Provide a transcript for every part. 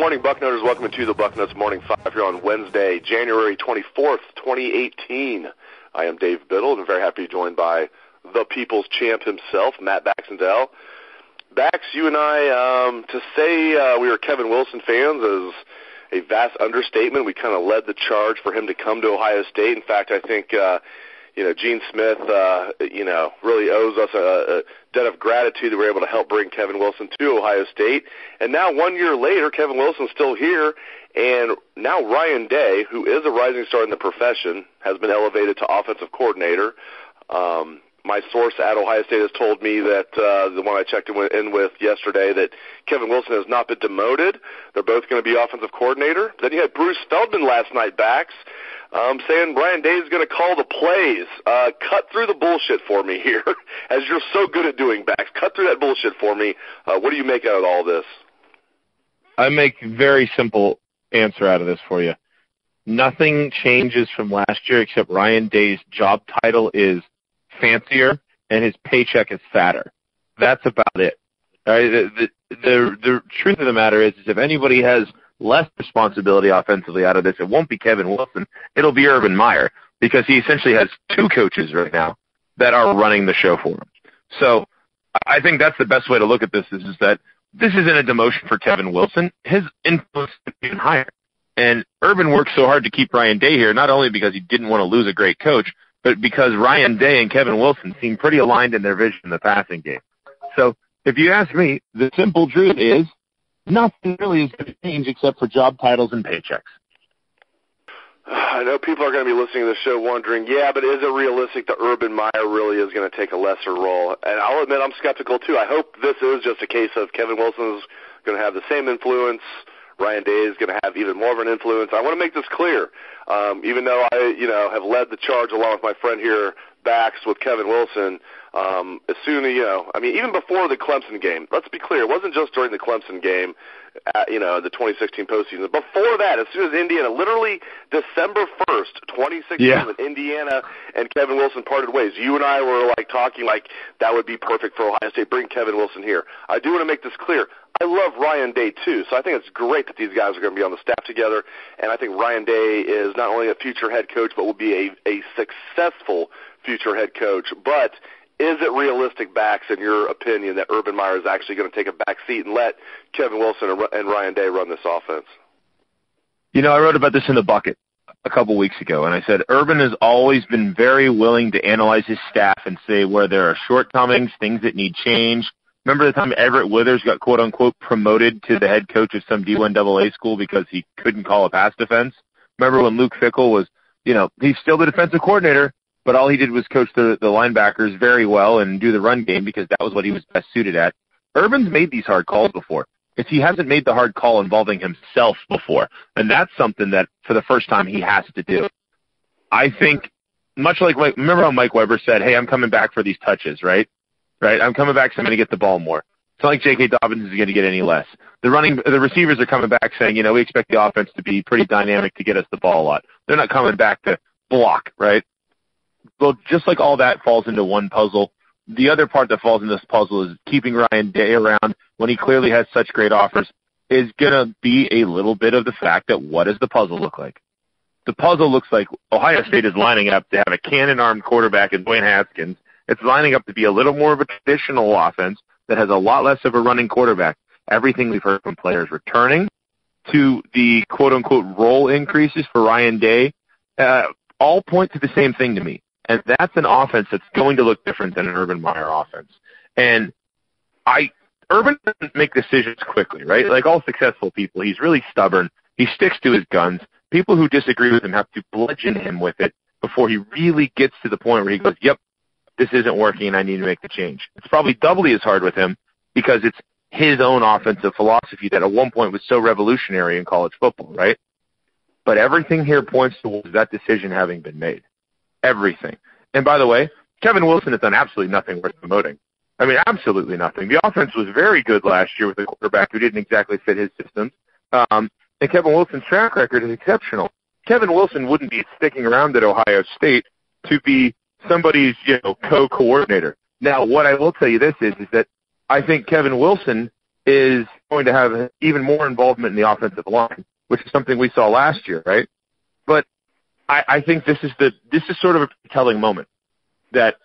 morning, Bucknutters. Welcome to the Bucknuts Morning 5 here on Wednesday, January 24th, 2018. I am Dave Biddle, and I'm very happy to be joined by the people's champ himself, Matt Baxendell. Bax, you and I, to say we were Kevin Wilson fans is a vast understatement. We kind of led the charge for him to come to Ohio State. In fact, I think Gene Smith, really owes us a debt of gratitude that we're able to help bring Kevin Wilson to Ohio State. And now 1 year later, Kevin Wilson's still here, and now Ryan Day, who is a rising star in the profession, has been elevated to offensive coordinator. My source at Ohio State has told me that the one I checked in with yesterday, that Kevin Wilson has not been demoted. They're both going to be offensive coordinator. Then you had Bruce Feldman last night, Bax, saying Ryan Day is going to call the plays. Cut through the bullshit for me here, as you're so good at doing, Bax. Cut through that bullshit for me. What do you make out of all this? I make a very simple answer out of this for you. Nothing changes from last year except Ryan Day's job title is fancier and his paycheck is fatter. That's about it. All right? The truth of the matter is if anybody has less responsibility offensively out of this, it won't be Kevin Wilson. It'll be Urban Meyer, because he essentially has two coaches right now that are running the show for him. So I think that's the best way to look at this is that this isn't a demotion for Kevin Wilson. His influence is even higher. And Urban worked so hard to keep Ryan Day here, not only because he didn't want to lose a great coach, but because Ryan Day and Kevin Wilson seem pretty aligned in their vision in the passing game. So if you ask me, the simple truth is nothing really is going to change except for job titles and paychecks. I know people are going to be listening to the show wondering, but is it realistic that Urban Meyer really is going to take a lesser role? And I'll admit I'm skeptical too. I hope this is just a case of Kevin Wilson is going to have the same influence. Ryan Day is going to have even more of an influence. I want to make this clear. Even though I, have led the charge along with my friend here, Bax, with Kevin Wilson, as soon as, even before the Clemson game, let's be clear, it wasn't just during the Clemson game, the 2016 postseason. Before that, as soon as Indiana, literally December 1st, 2016, when Indiana and Kevin Wilson parted ways, you and I were talking that would be perfect for Ohio State, bring Kevin Wilson here. I do want to make this clear. I love Ryan Day too, so I think it's great that these guys are going to be on the staff together, and I think Ryan Day is not only a future head coach, but will be a successful future head coach. But is it realistic, Bax, in your opinion, that Urban Meyer is actually going to take a back seat and let Kevin Wilson and Ryan Day run this offense? I wrote about this in the Bucket a couple weeks ago, and I said Urban has always been very willing to analyze his staff and say where there are shortcomings, things that need change. Remember the time Everett Withers got quote-unquote promoted to the head coach of some D1AA school because he couldn't call a pass defense? Remember when Luke Fickell was, he's still the defensive coordinator, but all he did was coach the linebackers very well and do the run game because that was what he was best suited at. Urban's made these hard calls before. He hasn't made the hard call involving himself before, and that's something that for the first time he has to do. I think, much like remember how Mike Weber said, hey, I'm coming back for these touches, right? I'm coming back, so I'm going to get the ball more. It's not like J.K. Dobbins is going to get any less. The receivers are coming back saying, we expect the offense to be pretty dynamic to get us the ball a lot. They're not coming back to block, right? Well, just like all that falls into one puzzle, the other part that falls into this puzzle is keeping Ryan Day around when he clearly has such great offers is going to be a little bit of the fact that what does the puzzle look like? The puzzle looks like Ohio State is lining up to have a cannon-armed quarterback in Dwayne Haskins. It's lining up to be a little more of a traditional offense that has a lot less of a running quarterback. Everything we've heard from players returning to the quote-unquote role increases for Ryan Day all point to the same thing to me. And that's an offense that's going to look different than an Urban Meyer offense. And Urban doesn't make decisions quickly, right? Like all successful people, he's really stubborn. He sticks to his guns. People who disagree with him have to bludgeon him with it before he really gets to the point where he goes, yep, this isn't working and I need to make the change. It's probably doubly as hard with him because it's his own offensive philosophy that at one point was so revolutionary in college football, right? But everything here points towards that decision having been made. Everything. And by the way, Kevin Wilson has done absolutely nothing worth promoting. I mean, absolutely nothing. The offense was very good last year with a quarterback who didn't exactly fit his systems. And Kevin Wilson's track record is exceptional. Kevin Wilson wouldn't be sticking around at Ohio State to be somebody's, co-coordinator. Now, what I will tell you this is that I think Kevin Wilson is going to have even more involvement in the offensive line, which is something we saw last year, right? But I think this is sort of a telling moment that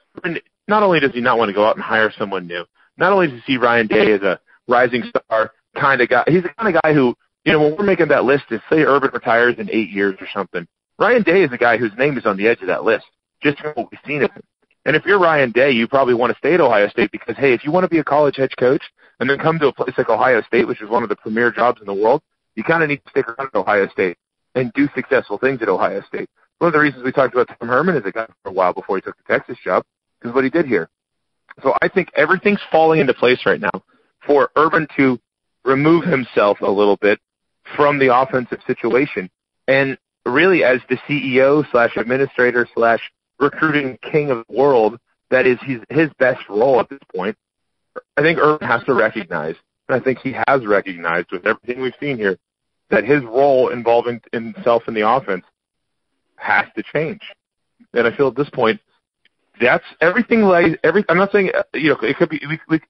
not only does he not want to go out and hire someone new, not only does he see Ryan Day as a rising star kind of guy, he's the kind of guy who, when we're making that list, if say Urban retires in 8 years or something, Ryan Day is a guy whose name is on the edge of that list, just from what we've seen of him. And if you're Ryan Day, you probably want to stay at Ohio State because, hey, if you want to be a college head coach and then come to a place like Ohio State, which is one of the premier jobs in the world, you kind of need to stick around at Ohio State and do successful things at Ohio State. One of the reasons we talked about Tom Herman is a guy for a while before he took the Texas job, because what he did here. So I think everything's falling into place right now for Urban to remove himself a little bit from the offensive situation. And really, as the CEO / administrator / recruiting king of the world, that is his best role at this point, I think Urban has to recognize, and I think he has recognized with everything we've seen here, that his role involving himself in the offense has to change. And I feel at this point, that's everything. I'm not saying, it could be,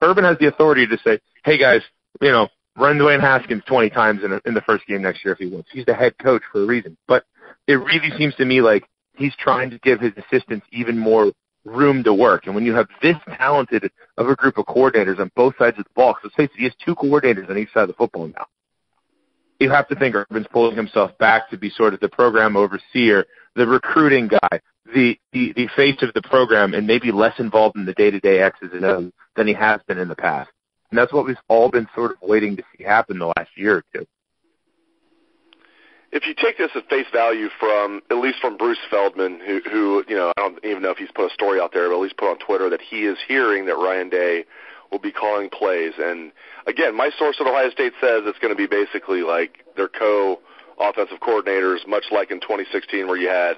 Urban has the authority to say, hey guys, run Dwayne Haskins 20 times in the first game next year if he wants. He's the head coach for a reason. But it really seems to me like he's trying to give his assistants even more room to work. And when you have this talented of a group of coordinators on both sides of the ball, because let's face it, he has 2 coordinators on each side of the football now. You have to think Urban's pulling himself back to be sort of the program overseer, the recruiting guy, the face of the program, and maybe less involved in the day-to-day X's and O's than he has been in the past. And that's what we've all been sort of waiting to see happen the last year or two. If you take this at face value at least from Bruce Feldman, who I don't even know if he's put a story out there, but at least put on Twitter that he is hearing that Ryan Day will be calling plays. And again, my source at Ohio State says it's going to be basically like their co-offensive coordinators, much like in 2016 where you had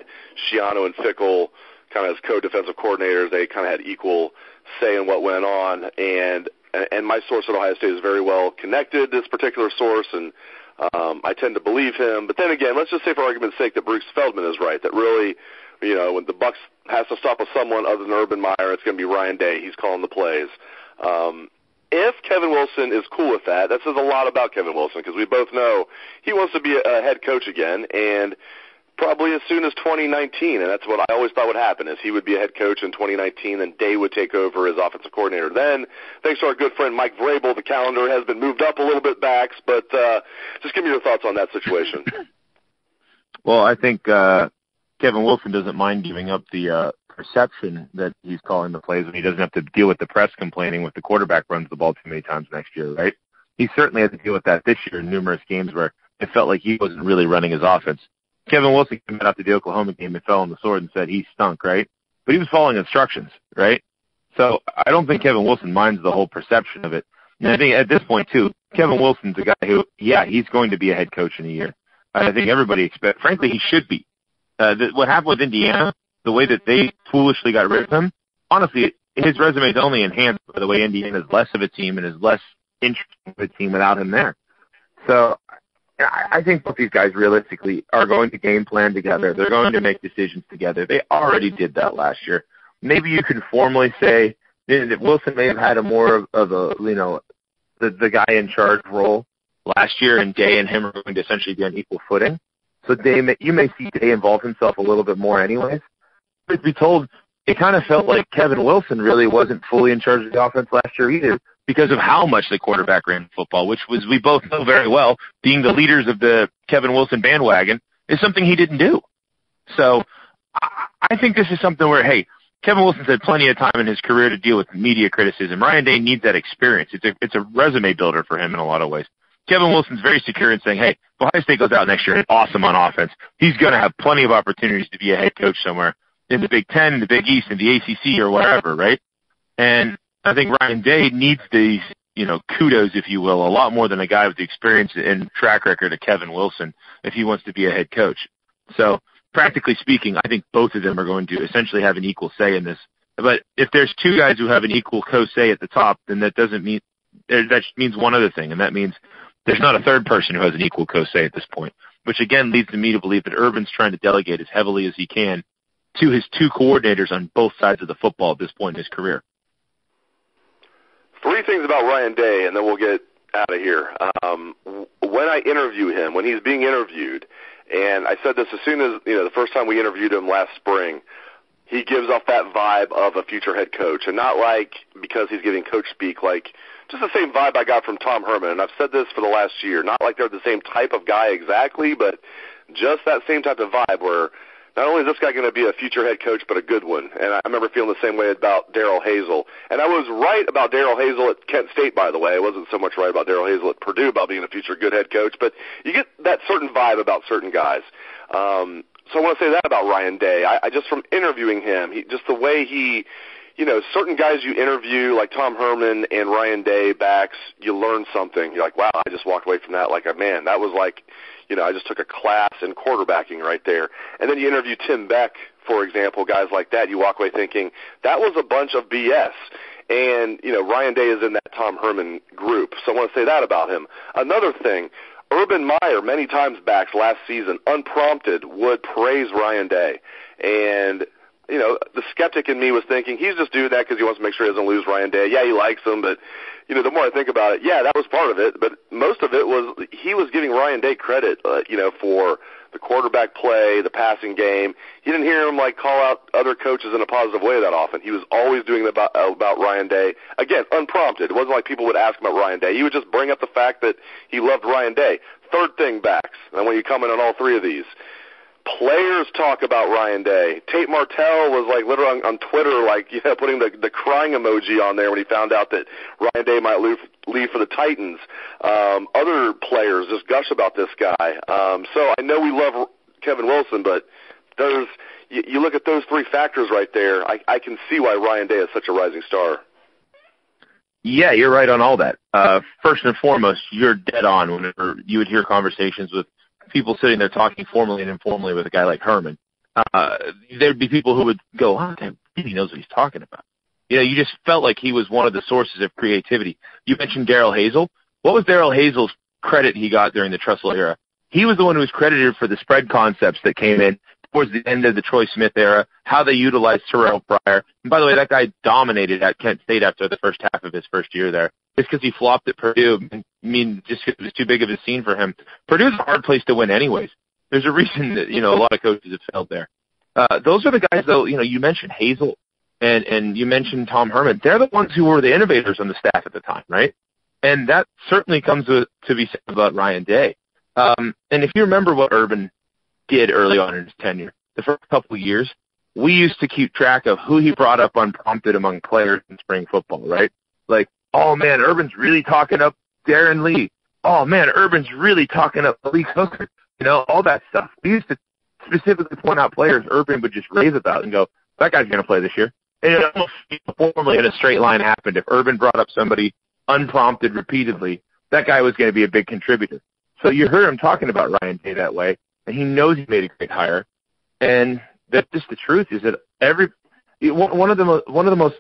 Schiano and Fickle kind of as co-defensive coordinators. They kind of had equal say in what went on. And my source at Ohio State is very well connected, this particular source, and I tend to believe him. But then again, let's just say for argument's sake that Bruce Feldman is right, that really, when the Bucs has to stop with someone other than Urban Meyer, it's going to be Ryan Day. He's calling the plays. If Kevin Wilson is cool with that says a lot about Kevin Wilson, because we both know he wants to be a head coach again, and probably as soon as 2019, and that's what I always thought would happen, is he would be a head coach in 2019, and Day would take over as offensive coordinator. Then, thanks to our good friend Mike Vrabel, the calendar has been moved up a little bit back, but just give me your thoughts on that situation. Well, I think Kevin Wilson doesn't mind giving up the perception that he's calling the plays, and he doesn't have to deal with the press complaining with the quarterback runs the ball too many times next year, right? He certainly had to deal with that this year in numerous games where it felt like he wasn't really running his offense. Kevin Wilson came out to the Oklahoma game and fell on the sword and said he stunk, right? But he was following instructions, right? So I don't think Kevin Wilson minds the whole perception of it. And I think at this point, too, Kevin Wilson's a guy who, he's going to be a head coach in a year. I think everybody expects, frankly, he should be. What happened with Indiana, the way that they foolishly got rid of him, honestly, his resume is only enhanced by the way Indiana is less of a team and is less interesting of a team without him there. So I think both these guys realistically are going to game plan together. They're going to make decisions together. They already did that last year. Maybe you can formally say that Wilson may have had a more of a, the guy in charge role last year, and Day and him are going to essentially be on equal footing. So you may see Day involve himself a little bit more anyways. But to be told, it kind of felt like Kevin Wilson really wasn't fully in charge of the offense last year either, because of how much the quarterback ran football, which was, we both know very well, being the leaders of the Kevin Wilson bandwagon, is something he didn't do. So I think this is something where, hey, Kevin Wilson's had plenty of time in his career to deal with media criticism. Ryan Day needs that experience. It's a resume builder for him in a lot of ways. Kevin Wilson's very secure in saying, hey, if Ohio State goes out next year and awesome on offense, he's going to have plenty of opportunities to be a head coach somewhere in the Big Ten, in the Big East, in the ACC, or wherever, right? And I think Ryan Day needs these, kudos, if you will, a lot more than a guy with the experience and track record of Kevin Wilson if he wants to be a head coach. So practically speaking, I think both of them are going to essentially have an equal say in this. But if there's two guys who have an equal co-say at the top, then that means one other thing, and that means there's not a third person who has an equal co-say at this point, which again leads me to believe that Urban's trying to delegate as heavily as he can to his two coordinators on both sides of the football at this point in his career. Three things about Ryan Day, and then we'll get out of here. When I interview him, when he's being interviewed, and I said this as soon as, the first time we interviewed him last spring, he gives off that vibe of a future head coach, and not like because he's giving coach speak, like just the same vibe I got from Tom Herman. And I've said this for the last year, not like they're the same type of guy exactly, but just that same type of vibe where not only is this guy going to be a future head coach, but a good one. And I remember feeling the same way about Darrell Hazel. And I was right about Darrell Hazel at Kent State, by the way. I wasn't so much right about Darrell Hazel at Purdue about being a future good head coach, but you get that certain vibe about certain guys. So I want to say that about Ryan Day. I just from interviewing him, just the way he, certain guys you interview like Tom Herman and Ryan Day backs, you learn something. You're like, wow, I just walked away from that like, man, that was like, I just took a class in quarterbacking right there. And then you interview Tim Beck, for example, guys like that. You walk away thinking that was a bunch of BS. And, Ryan Day is in that Tom Herman group. So I want to say that about him. Another thing, Urban Meyer, many times backs last season, unprompted, would praise Ryan Day. And, the skeptic in me was thinking he's just doing that because he wants to make sure he doesn't lose Ryan Day. Yeah, he likes him, but, the more I think about it, yeah, that was part of it. But most of it was he was giving Ryan Day credit, for the quarterback play, the passing game. You didn't hear him, call out other coaches in a positive way that often. He was always doing about Ryan Day. Again, unprompted. It wasn't like people would ask about Ryan Day. He would just bring up the fact that he loved Ryan Day. Third thing, backs, and when you comment on all three of these, players talk about Ryan Day. Tate Martell was literally on Twitter, putting the crying emoji on there when he found out that Ryan Day might leave for the Titans. Other players just gush about this guy. So I know we love Kevin Wilson, but you look at those three factors right there, I can see why Ryan Day is such a rising star. Yeah, you're right on all that. First and foremost, you're dead on whenever you would hear conversations with people sitting there talking formally and informally with a guy like Herman. There'd be people who would go, oh, damn, he knows what he's talking about. You just felt like he was one of the sources of creativity. You mentioned Darrell Hazel. What was Darrell Hazel's credit he got during the Tressel era? He was the one who was credited for the spread concepts that came in towards the end of the Troy Smith era, how they utilized Terrell Pryor. And by the way, that guy dominated at Kent State after the first half of his first year there. Just because he flopped at Purdue, just because it was too big of a scene for him. Purdue's a hard place to win anyways. There's a reason that, a lot of coaches have failed there. Those are the guys, though, you mentioned Hazel and you mentioned Tom Herman. They're the ones who were the innovators on the staff at the time, right? And that certainly comes to be said about Ryan Day. And if you remember what Urban did early on in his tenure, the first couple of years, we used to keep track of who he brought up unprompted among players in spring football, right? Like, oh, man, Urban's really talking up Darren Lee. Oh, man, Urban's really talking up Malik Hooker. All that stuff. We used to specifically point out players Urban would just rave about and go, that guy's going to play this year. And it almost uniformly in a straight line happened. If Urban brought up somebody unprompted repeatedly, that guy was going to be a big contributor. So you heard him talking about Ryan Day that way, and he knows he made a great hire. And that's just the truth is that one of the most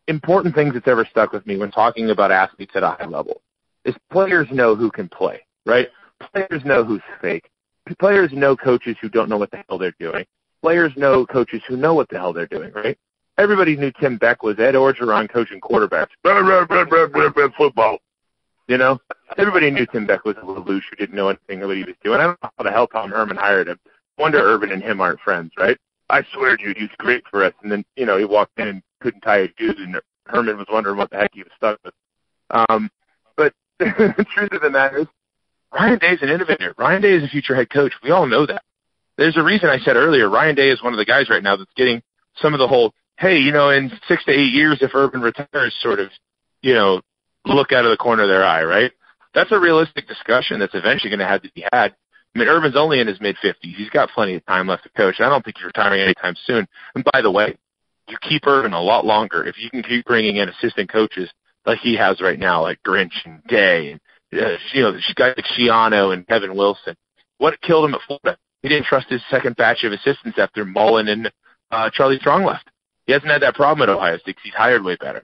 important things that's ever stuck with me when talking about athletes at a high level is players know who can play, right? Players know who's fake. Players know coaches who don't know what the hell they're doing. Players know coaches who know what the hell they're doing, right? Everybody knew Tim Beck was Ed Orgeron coaching quarterbacks. Football. Everybody knew Tim Beck was a little loose who didn't know anything of what he was doing. I don't know how the hell Tom Herman hired him. Wonder Urban and him aren't friends, right? I swear, dude, he's great for us. And then, he walked in and couldn't tie his shoes, and Herman was wondering what the heck he was stuck with. But the truth of the matter is, Ryan Day's an innovator. Ryan Day is a future head coach. We all know that. There's a reason I said earlier, Ryan Day is one of the guys right now that's getting some of the whole, hey, in 6 to 8 years, if Urban retires, sort of, look out of the corner of their eye, right? That's a realistic discussion that's eventually going to have to be had. I mean, Urban's only in his mid-50s. He's got plenty of time left to coach. I don't think he's retiring anytime soon. And by the way, you keep Urban a lot longer if you can keep bringing in assistant coaches like he has right now, like Grinch and Day, and guys like Schiano and Kevin Wilson. What killed him at Florida? He didn't trust his second batch of assistants after Mullen and Charlie Strong left. He hasn't had that problem at Ohio State because he's hired way better.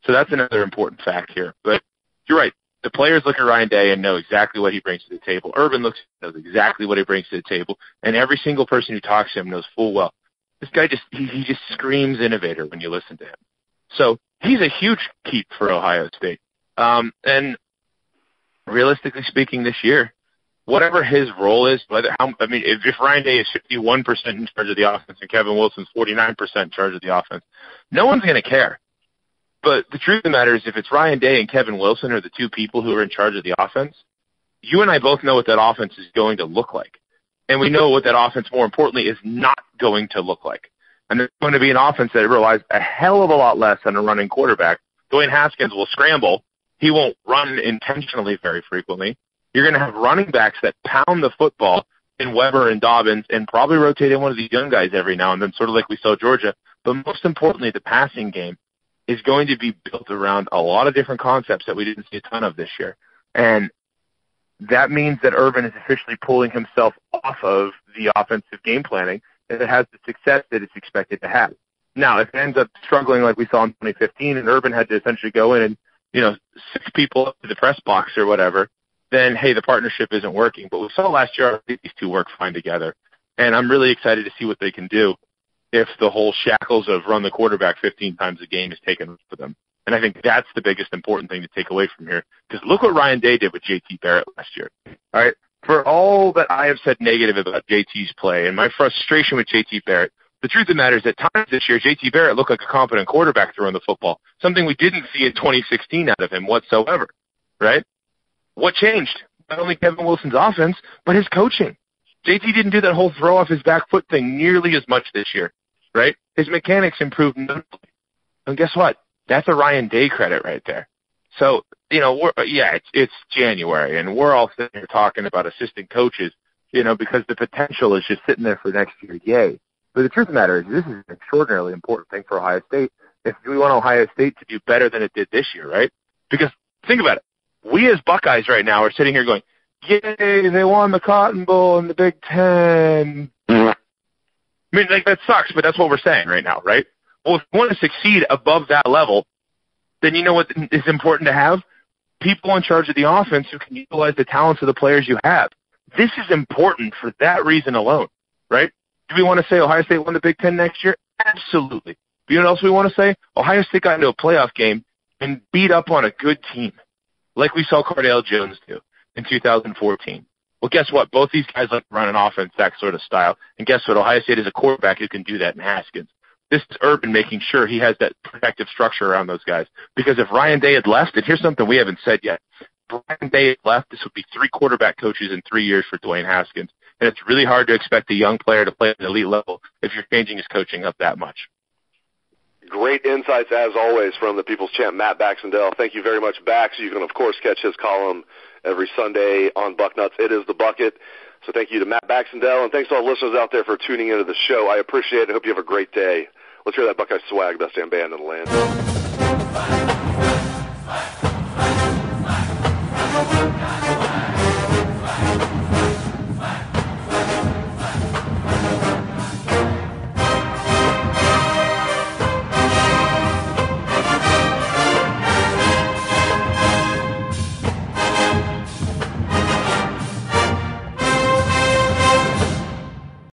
So that's another important fact here. But you're right. The players look at Ryan Day and know exactly what he brings to the table. Urban knows exactly what he brings to the table. And every single person who talks to him knows full well. This guy he just screams innovator when you listen to him. So he's a huge keep for Ohio State. And realistically speaking this year, whatever his role is, if Ryan Day is 51% in charge of the offense and Kevin Wilson's 49% in charge of the offense, no one's going to care. But the truth of the matter is if it's Ryan Day and Kevin Wilson are the two people who are in charge of the offense, you and I both know what that offense is going to look like. And we know what that offense, more importantly, is not going to look like. And there's going to be an offense that relies a hell of a lot less on a running quarterback. Dwayne Haskins will scramble. He won't run intentionally very frequently. You're going to have running backs that pound the football in Weber and Dobbins and probably rotate in one of these young guys every now and then, sort of like we saw Georgia. But most importantly, the passing game is going to be built around a lot of different concepts that we didn't see a ton of this year. And that means that Urban is officially pulling himself off of the offensive game planning that it has the success that it's expected to have. Now, if it ends up struggling like we saw in 2015 and Urban had to essentially go in and, 6 people up to the press box or whatever, then, hey, the partnership isn't working. But we saw last year, I think these two work fine together. And I'm really excited to see what they can do if the whole shackles of run the quarterback 15 times a game is taken for them. And I think that's the biggest important thing to take away from here. Because look what Ryan Day did with JT Barrett last year. All right. For all that I have said negative about JT's play and my frustration with JT Barrett, the truth of the matter is at times this year, JT Barrett looked like a competent quarterback throwing the football, something we didn't see in 2016 out of him whatsoever. Right? What changed? Not only Kevin Wilson's offense, but his coaching. JT didn't do that whole throw off his back foot thing nearly as much this year. Right? His mechanics improved notably. And guess what? That's a Ryan Day credit right there. So, it's January, and we're all sitting here talking about assistant coaches, because the potential is just sitting there for next year. Yay. But the truth of the matter is this is an extraordinarily important thing for Ohio State if we want Ohio State to do better than it did this year, right? Because think about it. We as Buckeyes right now are sitting here going, yay, they won the Cotton Bowl in the Big Ten. That sucks, but that's what we're saying right now, right? Well, if you want to succeed above that level, then you know what is important to have? People in charge of the offense who can utilize the talents of the players you have. This is important for that reason alone, right? Do we want to say Ohio State won the Big Ten next year? Absolutely. But you know what else we want to say? Ohio State got into a playoff game and beat up on a good team, like we saw Cardale Jones do in 2014. Well, guess what? Both these guys like to run an offense that sort of style. And guess what? Ohio State is a quarterback who can do that in Haskins. This is Urban making sure he has that protective structure around those guys. Because if Ryan Day had left, and here's something we haven't said yet, if Ryan Day had left, this would be 3 quarterback coaches in 3 years for Dwayne Haskins. And it's really hard to expect a young player to play at an elite level if you're changing his coaching up that much. Great insights, as always, from the People's Champ, Matt Baxendell. Thank you very much, Bax. You can, of course, catch his column every Sunday on Bucknuts. It is the Bucket. So thank you to Matt Baxendell, and thanks to all the listeners out there for tuning into the show. I appreciate it. I hope you have a great day. Let's hear that Buckeye swag, best damn band in the land.